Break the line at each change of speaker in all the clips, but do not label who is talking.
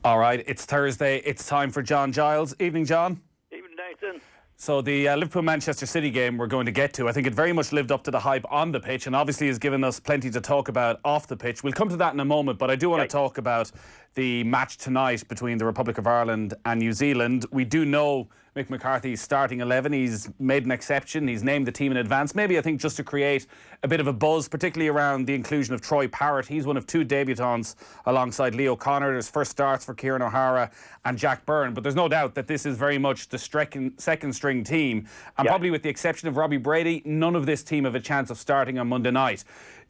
All right, it's Thursday. It's time for John Giles. Evening, John.
Evening, Nathan.
So the Liverpool-Manchester City game we're going to get to, I think it very much lived up to the hype on the pitch and obviously has given us plenty to talk about off the pitch. We'll come to that in a moment, but I do want to talk about the match tonight between the Republic of Ireland and New Zealand. We do know Mick McCarthy's starting 11. He's made an exception. He's named the team in advance. Maybe, I think, just to create a bit of a buzz, particularly around the inclusion of Troy Parrott. He's one of two debutants alongside Leo Connor. There's first starts for Kieran O'Hara and Jack Byrne. But there's no doubt that this is very much the second string team. And probably with the exception of Robbie Brady, none of this team have a chance of starting on Monday night.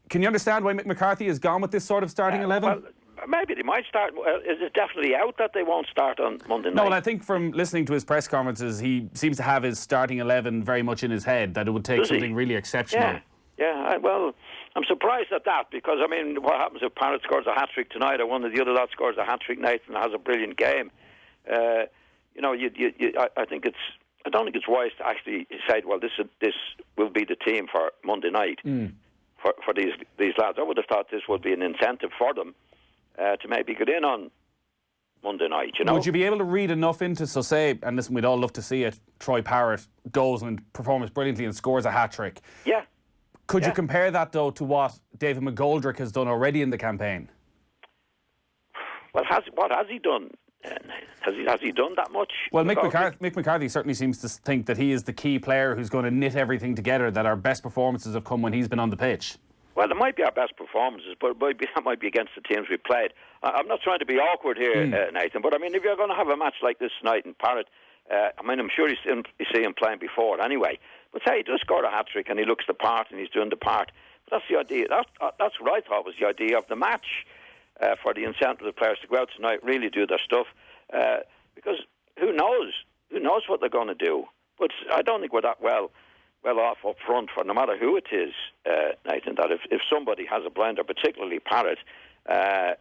Can you understand why Mick McCarthy has gone with this sort of starting 11?
Well, maybe they might start. Is it definitely out that they won't start on Monday night?
No, well, I think from listening to his press conferences, he seems to have his starting 11 very much in his head, that it would take something really exceptional.
Yeah. Well, I'm surprised at that because, I mean, what happens if Parrott scores a hat-trick tonight or one of the other lads scores a hat-trick, Nathan has a brilliant game? I think I don't think it's wise to actually say, well, this will be the team for Monday night for these lads. I would have thought this would be an incentive for them to maybe get in on Monday night, you know.
Would you be able to read enough into, so say, and listen, we'd all love to see it, Troy Parrott goes and performs brilliantly and scores a hat-trick.
Yeah.
Could you compare that, though, to what David McGoldrick has done already in the campaign?
Well, what has he done? Has he done that much?
Well, Mick McCarthy certainly seems to think that he is the key player who's going to knit everything together, that our best performances have come when he's been on the pitch.
Well, it might be our best performances, but that might be against the teams we played. I'm not trying to be awkward here, Nathan, but I mean, if you're going to have a match like this tonight in Parrott, I'm sure you see him playing before anyway. But say he does score a hat-trick and he looks the part and he's doing the part. But that's the idea. That's what I thought was the idea of the match, for the incentive of the players to go out tonight, really do their stuff. Because who knows? Who knows what they're going to do? But I don't think we're that well off up front for no matter who it is, Nathan, that if somebody has a blinder, particularly Parrott,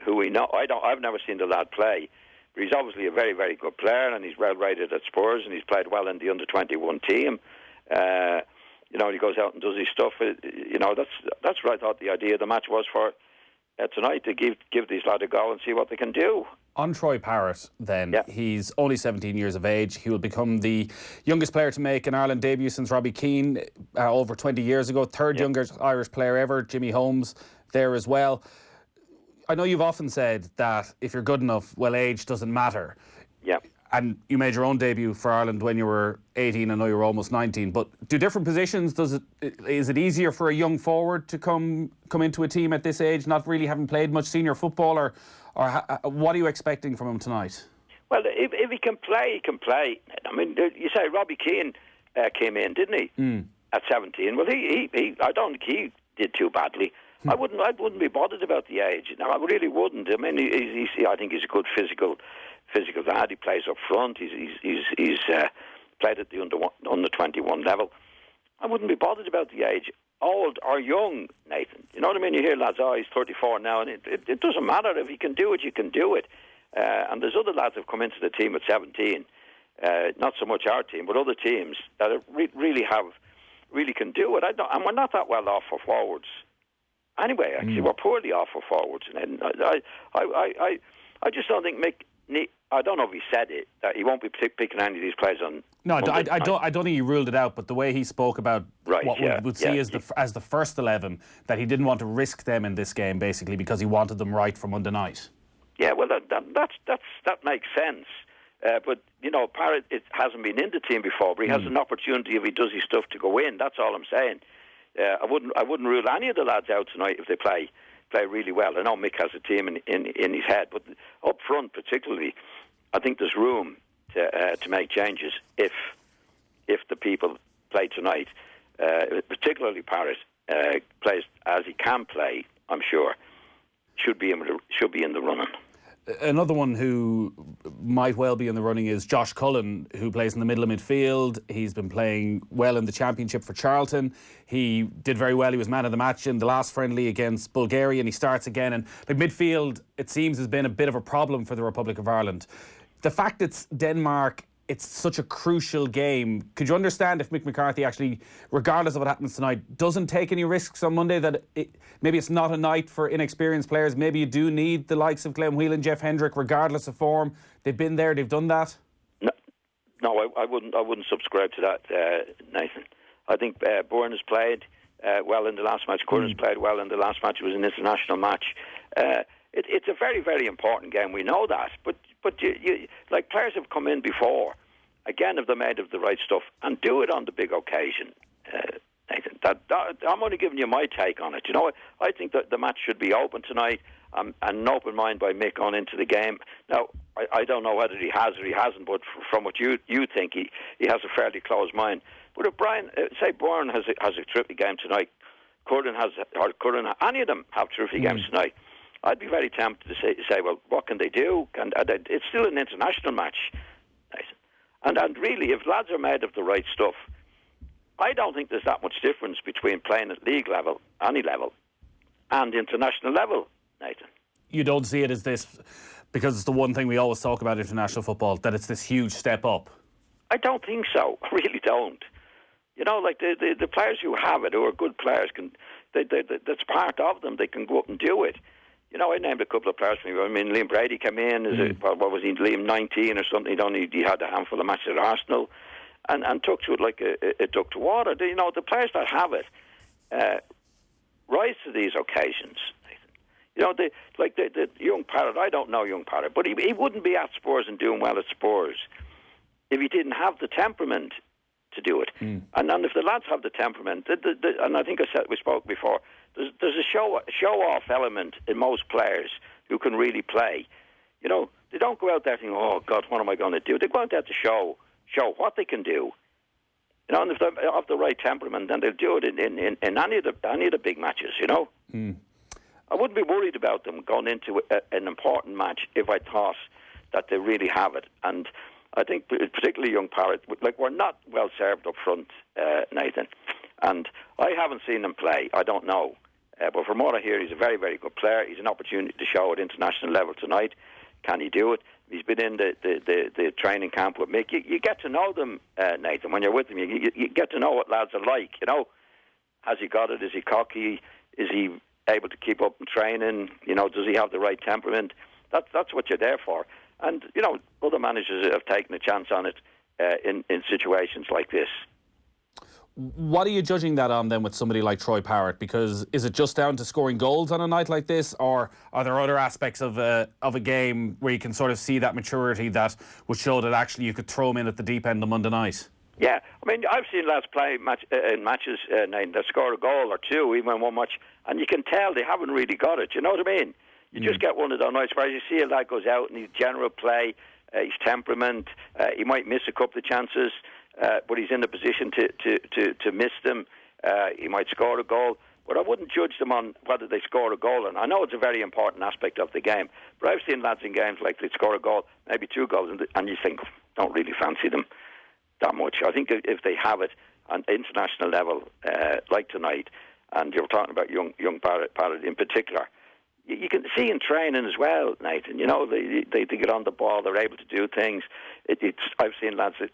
who we know, I've never seen the lad play, but he's obviously a very, very good player and he's well rated at Spurs and he's played well in the under-21 team. He goes out and does his stuff. That's what I thought the idea of the match was for tonight, to give these lads a go and see what they can do.
On Troy Parrott, then, he's only 17 years of age. He will become the youngest player to make an Ireland debut since Robbie Keane over 20 years ago. Third youngest Irish player ever. Jimmy Holmes there as well. I know you've often said that if you're good enough, well, age doesn't matter. Yeah. And you made your own debut for Ireland when you were 18. I know you were almost 19. But do different positions, is it easier for a young forward to come into a team at this age, not really having played much senior football, or what are you expecting from him tonight?
Well, if he can play, he can play. I mean, you say Robbie Keane came in, didn't he? At 17. Well, I don't think he did too badly. I wouldn't be bothered about the age. No, I really wouldn't. I mean, I think he's a good physical lad. He plays up front. He's played at the under 21 level. I wouldn't be bothered about the age, old or young, Nathan. You know what I mean? You hear lads, he's 34 now, and it doesn't matter. If you can do it, you can do it. And there's other lads who've come into the team at 17. Not so much our team, but other teams that really can do it. And we're not that well off for forwards. Anyway, actually, we're poorly off for forwards. And I just don't think Mick. I don't know if he said it, that he won't be picking any of these players on.
No, I don't think he ruled it out, but the way he spoke about what we would see as the first 11, that he didn't want to risk them in this game, basically, because he wanted them right for Monday night. Yeah,
well, that makes sense. But, Parrott hasn't been in the team before, but he has an opportunity, if he does his stuff, to go in. That's all I'm saying. I wouldn't rule any of the lads out tonight if they play really well. I know Mick has a team in his head, but up front particularly, I think there's room to make changes if the people play tonight, particularly Parrott plays as he can play. I'm sure should be in the running.
Another one who might well be in the running is Josh Cullen, who plays in the middle of midfield. He's been playing well in the Championship for Charlton. He did very well. He was man of the match in the last friendly against Bulgaria, and he starts again. And midfield, it seems, has been a bit of a problem for the Republic of Ireland. The fact it's Denmark, it's such a crucial game. Could you understand if Mick McCarthy actually, regardless of what happens tonight, doesn't take any risks on Monday, that maybe it's not a night for inexperienced players? Maybe you do need the likes of Glenn Whelan, Jeff Hendrick, regardless of form. They've been there, they've done that.
No, I wouldn't subscribe to that, Nathan. I think Bourne has played well in the last match. Curran has played well in the last match. It was an international match. It's a very, very important game. We know that. But you, like, players have come in before, again, if they're made of the right stuff, and do it on the big occasion. Nathan, I'm only giving you my take on it. You know, I think that the match should be open tonight, and an open mind by Mick on into the game. Now, I don't know whether he has or he hasn't, but from what you think, he has a fairly closed mind. But if Brian, say Bourne has a terrific game tonight, Curran any of them have terrific games tonight, I'd be very tempted to say, well, what can they do? It's still an international match. And really, if lads are made of the right stuff, I don't think there's that much difference between playing at league level, any level, and international level, Nathan.
You don't see it as this, because it's the one thing we always talk about international football, that it's this huge step up.
I don't think so. I really don't. You know, like the players who have it, who are good players, that's part of them. They can go up and do it. You know, I named a couple of players for you. I mean, Liam Brady came in what was he, Liam 19 or something? He had a handful of matches at Arsenal, and took to it like a duck to water. You know, the players that have it rise to these occasions. You know, the young Parrott, I don't know young Parrott, but he wouldn't be at Spurs and doing well at Spurs if he didn't have the temperament to do it. And if the lads have the temperament, and I think we spoke before, there's a show-off element in most players who can really play. You know, they don't go out there thinking, oh, God, what am I going to do? They go out there to show what they can do. You know, and if they're of the right temperament, then they'll do it in any of the big matches, you know. I wouldn't be worried about them going into an important match if I thought that they really have it. And I think particularly young Parrott, like, we're not well served up front, Nathan. And I haven't seen him play. I don't know. But from what I hear, he's a very, very good player. He's an opportunity to show at international level tonight. Can he do it? He's been in the training camp with Mick. You get to know them, Nathan, when you're with them. You get to know what lads are like, you know. Has he got it? Is he cocky? Is he able to keep up in training? You know, does he have the right temperament? That's what you're there for. And, you know, other managers have taken a chance on it in situations like this.
What are you judging that on then with somebody like Troy Parrott? Because is it just down to scoring goals on a night like this, or are there other aspects of a game where you can sort of see that maturity that would show that actually you could throw him in at the deep end on Monday night?
Yeah, I mean, I've seen lads play in matches that score a goal or two, even in one match, and you can tell they haven't really got it. You know what I mean? You just get one of those nights where you see a lad goes out and his general play, his temperament, he might miss a couple of chances, but he's in a position to miss them. He might score a goal, but I wouldn't judge them on whether they score a goal. And I know it's a very important aspect of the game, but I've seen lads in games like they score a goal, maybe two goals, and you think, don't really fancy them that much. I think if they have it on international level, like tonight, and you're talking about young Parrott in particular, you can see in training as well, Nathan. You know, they get on the ball, they're able to do things. I've seen lads that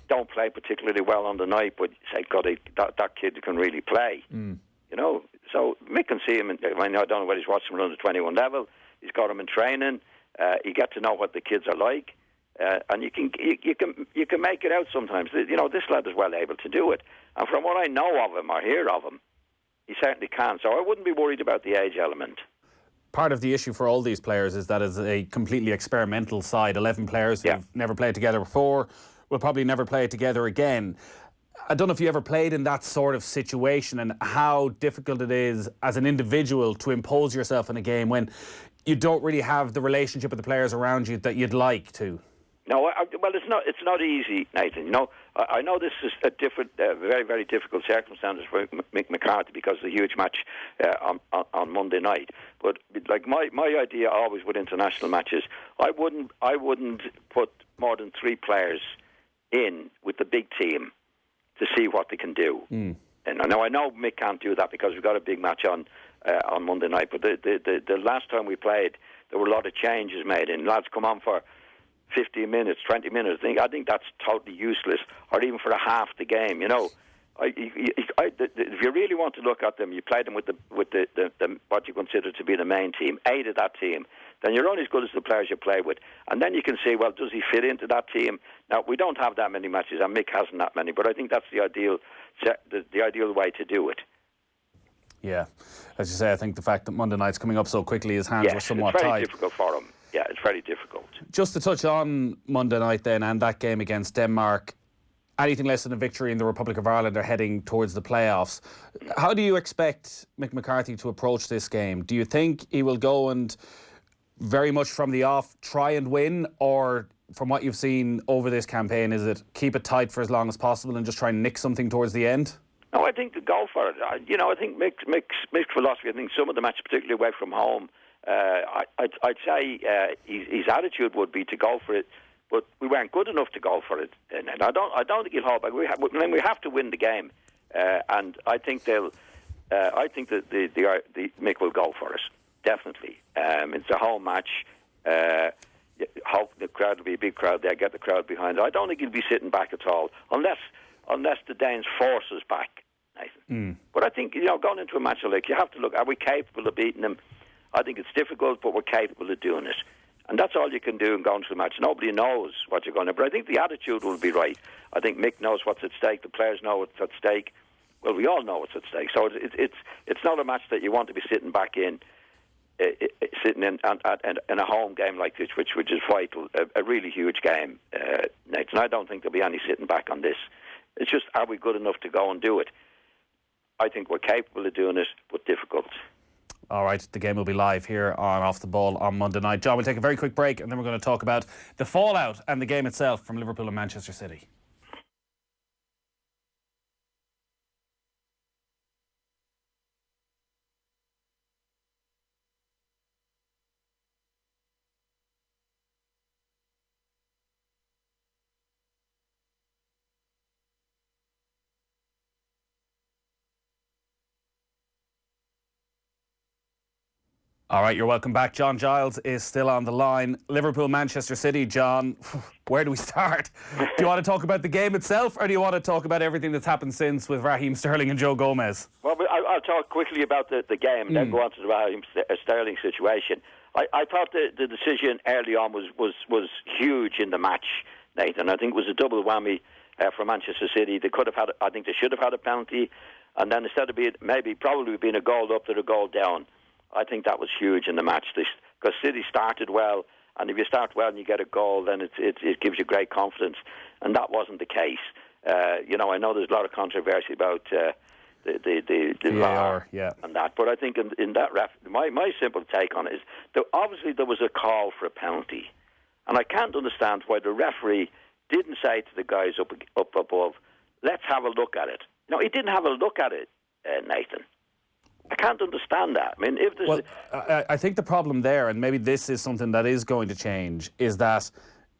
don't play particularly well on the night, but say, God, that kid can really play. You know, so Mick can see him. I don't know whether he's watching him on the 21 level. He's got him in training. You get to know what the kids are like, and you can make it out sometimes. You know, this lad is well able to do it, and from what I know of him or hear of him, he certainly can. So I wouldn't be worried about the age element.
Part of the issue for all these players is that it's a completely experimental side. 11 players who've never played together before, will probably never play together again. I don't know if you ever played in that sort of situation and how difficult it is as an individual to impose yourself in a game when you don't really have the relationship with the players around you that you'd like to.
No, well, it's not easy, Nathan. You know, I know this is a different, very, very difficult circumstances for Mick McCarthy because of the huge match on Monday night. But like my idea always with international matches, I wouldn't put more than 3 players in with the big team to see what they can do. And I know Mick can't do that because we've got a big match on Monday night. But the last time we played, there were a lot of changes made, and lads come on for 15 minutes, 20 minutes. I think that's totally useless, or even for a half the game. If you really want to look at them, you play them with the what you consider to be the main team, 8 of that team. Then you're only as good as the players you play with, and then you can say, well, does he fit into that team? Now we don't have that many matches, and Mick hasn't that many, but I think that's the ideal way to do it.
Yeah, as you say, I think the fact that Monday night's coming up so quickly, his hands were somewhat tied.
It's very difficult for him. Yeah, it's very difficult.
Just to touch on Monday night then, and that game against Denmark, anything less than a victory in the Republic of Ireland are heading towards the playoffs. How do you expect Mick McCarthy to approach this game? Do you think he will go and very much from the off try and win, or from what you've seen over this campaign, is it keep it tight for as long as possible and just try and nick something towards the end?
No, I think to go for it. I think Mick's philosophy, I think some of the matches, particularly away from home, I'd say his attitude would be to go for it, but we weren't good enough to go for it. And I don't think he'll hold back. We have to win the game, and I think the Mick will go for it, definitely. It's a home match. Hope the crowd will be a big crowd there. Get the crowd behind it. I don't think he'll be sitting back at all, unless the Danes force us back, Nathan. But I think, going into a match like, you have to look, are we capable of beating them? I think it's difficult, but we're capable of doing it. And that's all you can do in going to the match. Nobody knows what you're going to, but I think the attitude will be right. I think Mick knows what's at stake. The players know what's at stake. Well, we all know what's at stake. So it's not a match that you want to be sitting back in, sitting in a home game like this, which is vital, a really huge game, Nathan. I don't think there'll be any sitting back on this. It's just, are we good enough to go and do it? I think we're capable of doing it, but difficult.
All right, the game will be live here on Off the Ball on Monday night. John, we'll take a very quick break, and then we're going to talk about the fallout and the game itself from Liverpool and Manchester City. All right, you're welcome back. John Giles is still on the line. Liverpool, Manchester City. John, where do we start? Do you want to talk about the game itself, or do you want to talk about everything that's happened since with Raheem Sterling and Joe Gomez?
Well, I'll talk quickly about the game and then go on to the Raheem Sterling situation. I thought the decision early on was huge in the match, Nathan. I think it was a double whammy for Manchester City. They could have had, I think they should have had a penalty, and then instead of probably being a goal up, they're a goal down. I think that was huge in the match because City started well, and if you start well and you get a goal, then it gives you great confidence, and that wasn't the case. I know there's a lot of controversy about the VAR and that, but I think in that my simple take on it is that obviously there was a call for a penalty, and I can't understand why the referee didn't say to the guys up above, let's have a look at it. No, he didn't have a look at it, Nathan. I can't understand that. I mean, if there's...
Well, I think the problem there, and maybe this is something that is going to change, is that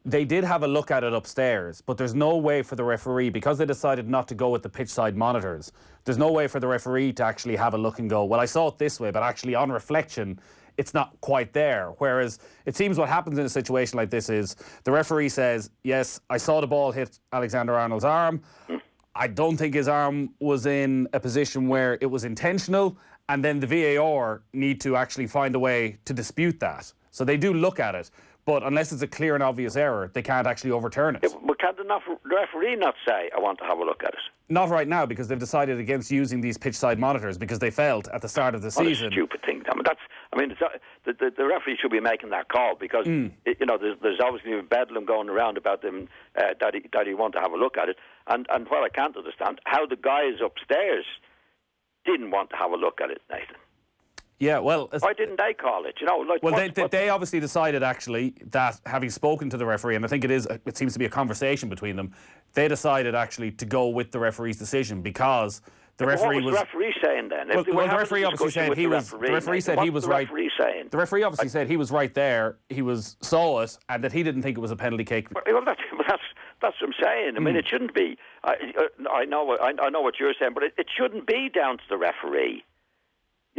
they did have a look at it upstairs, but there's no way for the referee, because they decided not to go with the pitch side monitors, there's no way for the referee to actually have a look and go, well, I saw it this way, but actually on reflection, it's not quite there. Whereas it seems what happens in a situation like this is the referee says, yes, I saw the ball hit Alexander-Arnold's arm. I don't think his arm was in a position where it was intentional, and then the VAR need to actually find a way to dispute that. So they do look at it, but unless it's a clear and obvious error, they can't actually overturn it.
But can the referee not say, I want to have a look at it?
Not right now, because they've decided against using these pitch side monitors, because they felt at the start of the season...
What a stupid thing. The referee should be making that call, because there's obviously bedlam going around about them that he want to have a look at it. And what I can't understand, how the guys upstairs didn't want to have a look at it, Nathan.
Yeah, well...
Why didn't they call it?
They obviously decided, actually, that having spoken to the referee, and I think it seems to be a conversation between them, they decided, actually, to go with the referee's decision, because the referee was...
What was the referee saying, then?
Well, the referee obviously said he was... The referee said he was right. The referee obviously said he was right there, saw it, and that he didn't think it was a penalty kick.
Well, that's what I'm saying. I mean, it shouldn't be... I know what you're saying, but it shouldn't be down to the referee.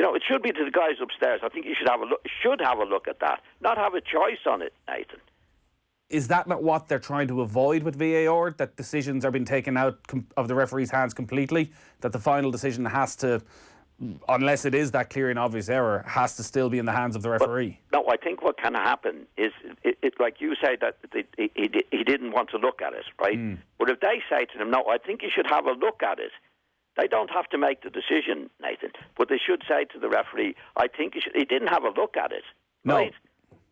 It should be to the guys upstairs. I think you should have a look at that, not have a choice on it, Nathan.
is that not what they're trying to avoid with VAR, that decisions are being taken out of the referee's hands completely, that the final decision has to, unless it is that clear and obvious error, has to still be in the hands of the referee?
But, no, I think what can happen is, like you say, that he didn't want to look at it, right? But if they say to them, no, I think you should have a look at it, they don't have to make the decision, Nathan, but they should say to the referee, I think you should. He didn't have a look at it, right? No.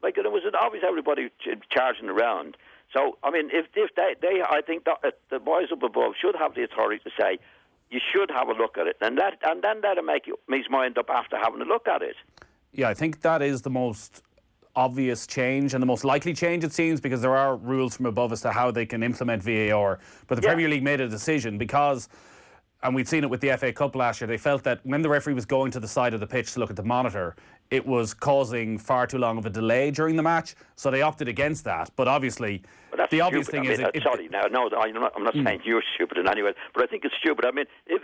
Like, there was obvious everybody charging around. So, I mean, if they I think that the boys up above should have the authority to say, you should have a look at it, and then let him make his mind up after having a look at it.
Yeah, I think that is the most obvious change and the most likely change, it seems, because there are rules from above as to how they can implement VAR. But the Premier League made a decision because, and we'd seen it with the FA Cup last year, they felt that when the referee was going to the side of the pitch to look at the monitor, it was causing far too long of a delay during the match, so they opted against that. But obviously, the obvious thing is...
sorry, now, no, I'm not saying you're stupid in any way, but I think it's stupid. I mean, if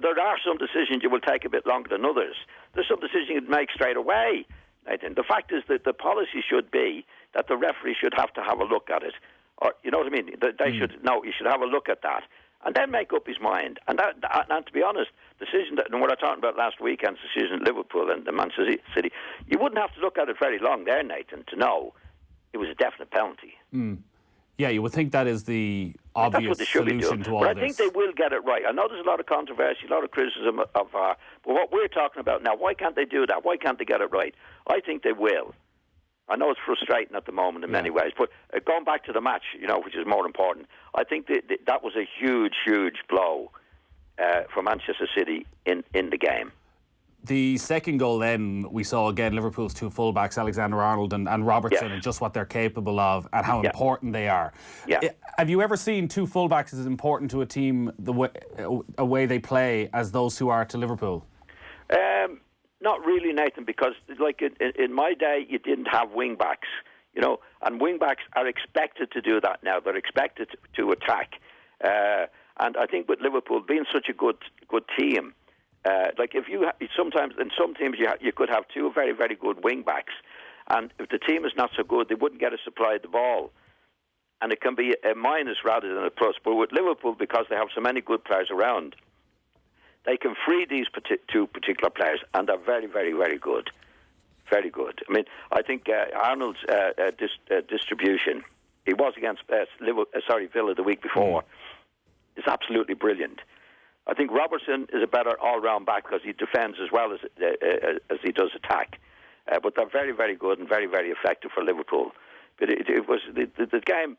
there are some decisions you will take a bit longer than others. There's some decisions you can make straight away. I think the fact is that the policy should be that the referee should have to have a look at it. Or, you know what I mean? They should, no, you should have a look at that. And then make up his mind. And to be honest, decision that, and what I talked about last weekend's decision at Liverpool and the Manchester City, you wouldn't have to look at it very long there, Nathan, to know it was a definite penalty.
Yeah, you would think that is the obvious solution to all this.
But I think they will get it right. I know there's a lot of controversy, a lot of criticism of VAR, but what we're talking about now, why can't they do that? Why can't they get it right? I think they will. I know it's frustrating at the moment in many ways, but going back to the match, which is more important, I think that was a huge, huge blow for Manchester City in the game.
The second goal then, we saw again Liverpool's two fullbacks, Alexander-Arnold and Robertson, and just what they're capable of and how important they are. Yeah. Have you ever seen two fullbacks as important to a team a way they play as those who are to Liverpool?
Not really, Nathan, because like in my day, you didn't have wing-backs, and wing-backs are expected to do that now. They're expected to attack. And I think with Liverpool being such a good team, like if you sometimes in some teams you could have two very, very good wing-backs, and if the team is not so good, they wouldn't get a supply of the ball. And it can be a minus rather than a plus. But with Liverpool, because they have so many good players around, they can free these two particular players, and they're very, very, very good. Very good. I mean, I think Arnold's distribution, he was against Villa the week before, is absolutely brilliant. I think Robertson is a better all-round back because he defends as well as he does attack. But they're very, very good and very, very effective for Liverpool. But it was the game.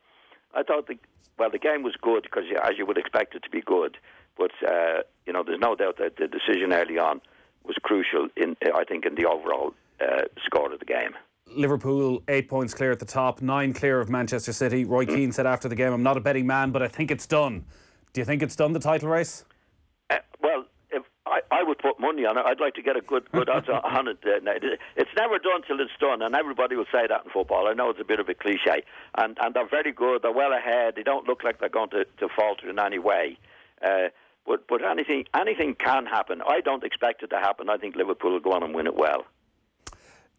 I thought the game was good because, as you would expect it to be good. But there's no doubt that the decision early on was crucial in the overall score of the game.
Liverpool 8 points clear at the top, 9 clear of Manchester City. Roy Keane said after the game, "I'm not a betting man, but I think it's done." Do you think it's done, the title race?
Well, if I would put money on it. I'd like to get a good odds on it. It's never done till it's done, and everybody will say that in football. I know it's a bit of a cliche, and they're very good. They're well ahead. They don't look like they're going to falter in any way. But anything can happen. I don't expect it to happen. I think Liverpool will go on and win it well.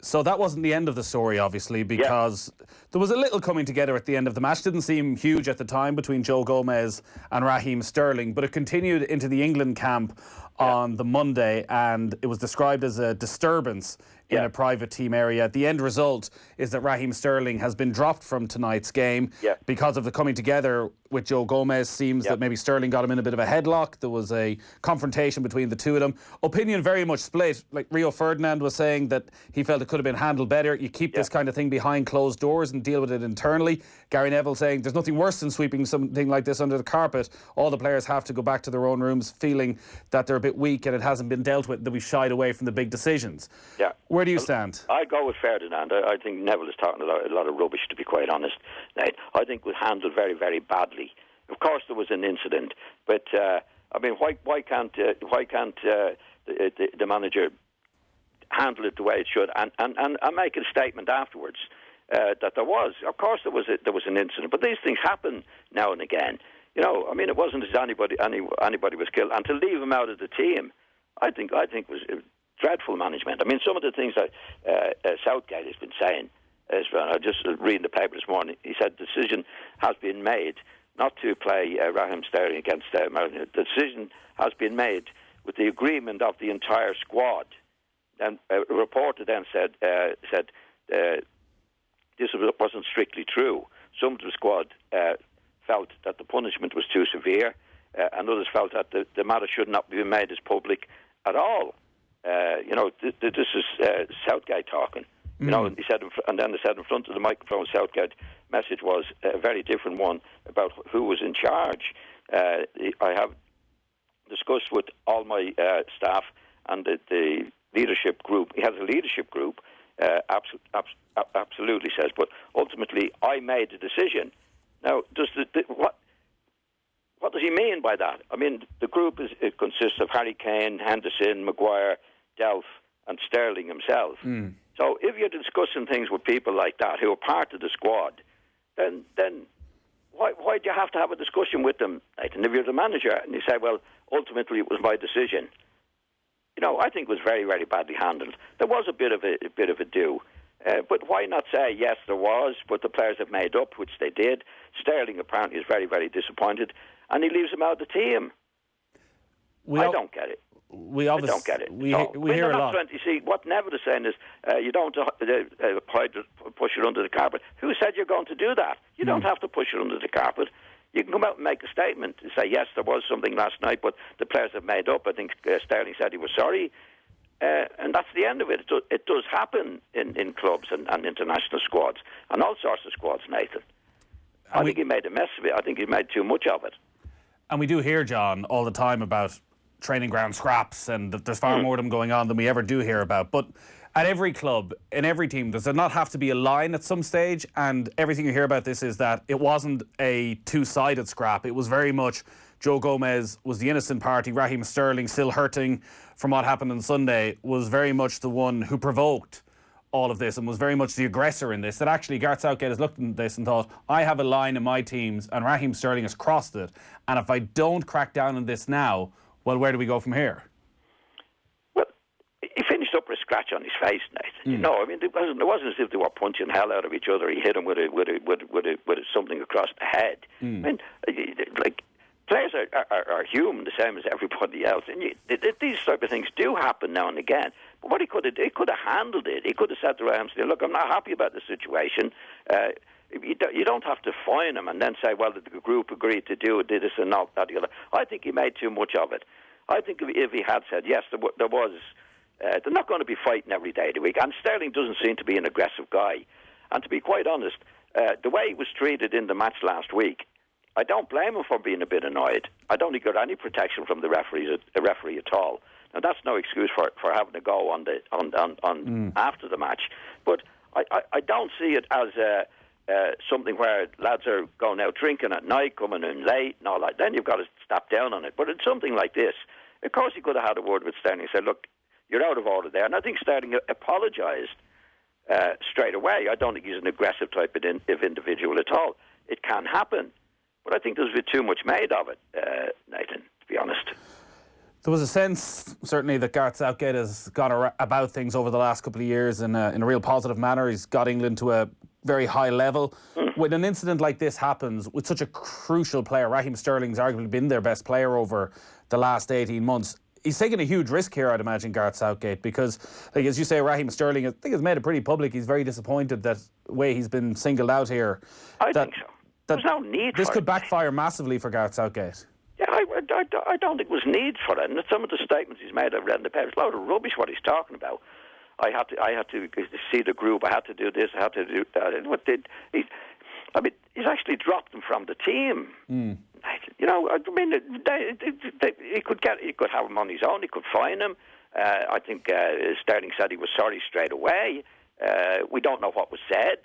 So that wasn't the end of the story, obviously, because there was a little coming together at the end of the match. Didn't seem huge at the time between Joe Gomez and Raheem Sterling, but it continued into the England camp on the Monday, and it was described as a disturbance in a private team area. The end result is that Raheem Sterling has been dropped from tonight's game because of the coming together with Joe Gomez. Seems that maybe Sterling got him in a bit of a headlock. There was a confrontation between the two of them. Opinion very much split. Like Rio Ferdinand was saying that he felt it could have been handled better. You keep this kind of thing behind closed doors and deal with it internally. Gary Neville saying there's nothing worse than sweeping something like this under the carpet. All the players have to go back to their own rooms feeling that they're a bit weak and it hasn't been dealt with, that we've shied away from the big decisions. Yeah. Where do you stand?
I go with Ferdinand. I think Neville is talking a lot of rubbish, to be quite honest. I think it was handled very, very badly. Of course, there was an incident, but why can't the manager handle it the way it should and make a statement afterwards that there was? Of course, there was an incident, but these things happen now and again. It wasn't as anybody was killed, and to leave him out of the team, I think was dreadful management. Some of the things that Southgate has been saying I just reading the paper this morning. He said the decision has been made not to play Raheem Sterling against America. The decision has been made with the agreement of the entire squad. And a reporter then said this wasn't strictly true. Some of the squad felt that the punishment was too severe, and others felt that the matter should not be made as public at all. This is Southgate talking. You know, and he said, and then they said in front of the microphone, Southgate message was a very different one about who was in charge. I have discussed with all my staff and the leadership group. He has a leadership group, absolutely says, but ultimately I made the decision. Now, what does he mean by that? I mean, the group it consists of Harry Kane, Henderson, Maguire, Delph, and Sterling himself. So if you're discussing things with people like that who are part of the squad, then why do you have to have a discussion with them? And if you're the manager and you say, well, ultimately it was my decision, you know, I think it was very, very badly handled. There was a bit of a do. But why not say, yes, there was, but the players have made up, which they did. Sterling apparently is very, very disappointed, and he leaves him out of the team. I don't get it. I don't get it.
We hear a lot.
You see, what Neville is saying is you don't push it under the carpet. Who said you're going to do that? You don't have to push it under the carpet. You can come out and make a statement and say, yes, there was something last night, but the players have made up. I think Sterling said he was sorry. And that's the end of it. It does happen in clubs and international squads and all sorts of squads, Nathan. I think he made a mess of it. I think he made too much of it.
And we do hear, John, all the time about training ground scraps, and that there's far more of them going on than we ever do hear about. But at every club, in every team, does there not have to be a line at some stage? And everything you hear about this is that it wasn't a two-sided scrap. It was very much Joe Gomez was the innocent party. Raheem Sterling, still hurting from what happened on Sunday, was very much the one who provoked all of this and was very much the aggressor in this. That actually Gareth Southgate has looked at this and thought, I have a line in my teams and Raheem Sterling has crossed it. And if I don't crack down on this now, well, where do we go from here?
Well, he finished up with a scratch on his face, Nathan. You know, I mean, it wasn't as if they were punching hell out of each other. He hit him with something across the head. I mean, like, players are human, the same as everybody else, and these type of things do happen now and again. But what he could have handled it. He could have said to Raheem, "Look, I'm not happy about the situation. You don't have to fine him and then say, well, the group agreed to do it, did this and not that. The other." I think he made too much of it. I think if he had said, yes, there was, they're not going to be fighting every day of the week. And Sterling doesn't seem to be an aggressive guy. And to be quite honest, the way he was treated in the match last week, I don't blame him for being a bit annoyed. I don't think he got any protection from the referee at all. Now that's no excuse for having a go on after the match. But I don't see it as something where lads are going out drinking at night, coming in late and all that. Then you've got to step down on it. But in something like this, of course he could have had a word with Sterling and said, look, you're out of order there. And I think Sterling apologised straight away. I don't think he's an aggressive type of individual at all. It can happen. But I think there's a bit too much made of it, Nathan, to be honest.
There was a sense, certainly, that Gareth Southgate has gone about things over the last couple of years in a real positive manner. He's got England to a very high level. When an incident like this happens with such a crucial player, Raheem Sterling's arguably been their best player over the last 18 months. He's taken a huge risk here, I'd imagine, Gareth Southgate, because, like, as you say, Raheem Sterling, I think, has made it pretty public. He's very disappointed that the way he's been singled out here.
I think so. There's no need for it.
This could backfire massively for Gareth Southgate.
Yeah, I don't think there was need for it. And some of the statements he's made, I've read in the paper, it's a load of rubbish what he's talking about. I had to see the group. I had to do this. I had to do that. And what did he? I mean, he's actually dropped them from the team. You know, I mean, he could have him on his own. He could fine him. I think Sterling said he was sorry straight away. We don't know what was said.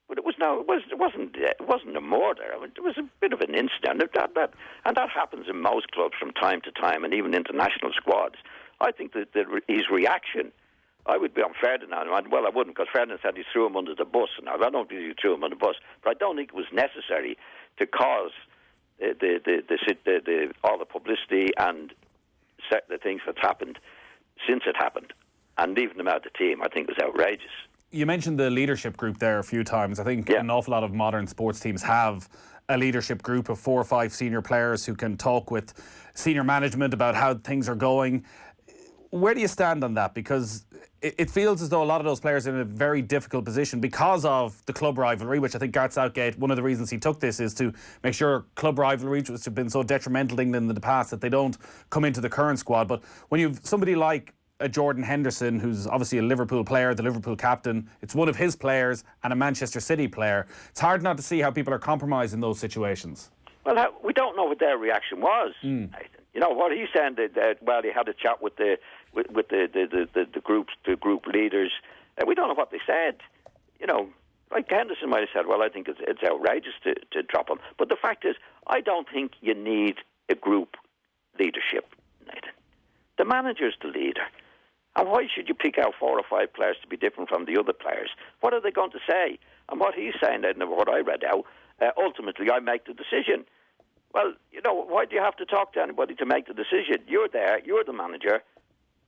But it wasn't a murder. I mean, it was a bit of an incident, and that happens in most clubs from time to time, and even international squads. I think that his reaction, I would be on Ferdinand. Well, I wouldn't, because Ferdinand said he threw him under the bus. Now, I don't think he threw him under the bus, but I don't think it was necessary to cause all the publicity and the things that's happened since it happened, and leaving him out of the team. I think was outrageous.
You mentioned the leadership group there a few times. I think an awful lot of modern sports teams have a leadership group of 4 or 5 senior players who can talk with senior management about how things are going. Where do you stand on that? Because it feels as though a lot of those players are in a very difficult position because of the club rivalry, which I think Gareth Southgate, one of the reasons he took this is to make sure club rivalry, which has been so detrimental to England in the past, that they don't come into the current squad. But when you've somebody like a Jordan Henderson, who's obviously a Liverpool player, the Liverpool captain, it's one of his players and a Manchester City player, it's hard not to see how people are compromised in those situations.
Well, we don't know what their reaction was, Nathan. You know, what he said, well, he had a chat with the group leaders. We don't know what they said. You know, like Henderson might have said, well, I think it's outrageous to drop him. But the fact is, I don't think you need a group leadership, Nathan. The manager's the leader. And why should you pick out 4 or 5 players to be different from the other players? What are they going to say? And what he's saying, and what I read out, ultimately I make the decision. Well, you know, why do you have to talk to anybody to make the decision? You're there, you're the manager.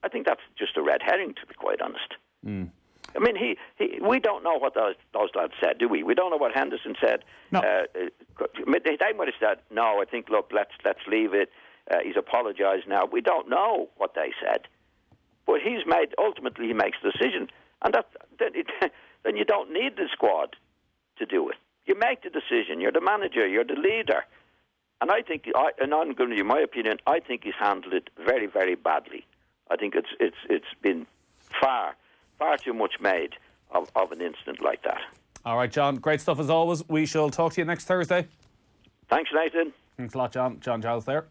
I think that's just a red herring, to be quite honest. I mean, we don't know what those lads said, do we? We don't know what Henderson said.
No.
They might have said, no, I think, look, let's leave it. He's apologised now. We don't know what they said. But ultimately he makes the decision. And then you don't need the squad to do it. You make the decision. You're the manager. You're the leader. And I think, and I'm going to give you my opinion, I think he's handled it very, very badly. I think it's been far too much made of an incident like that.
All right, John, great stuff as always. We shall talk to you next Thursday.
Thanks, Nathan.
Thanks a lot, John. John Giles there.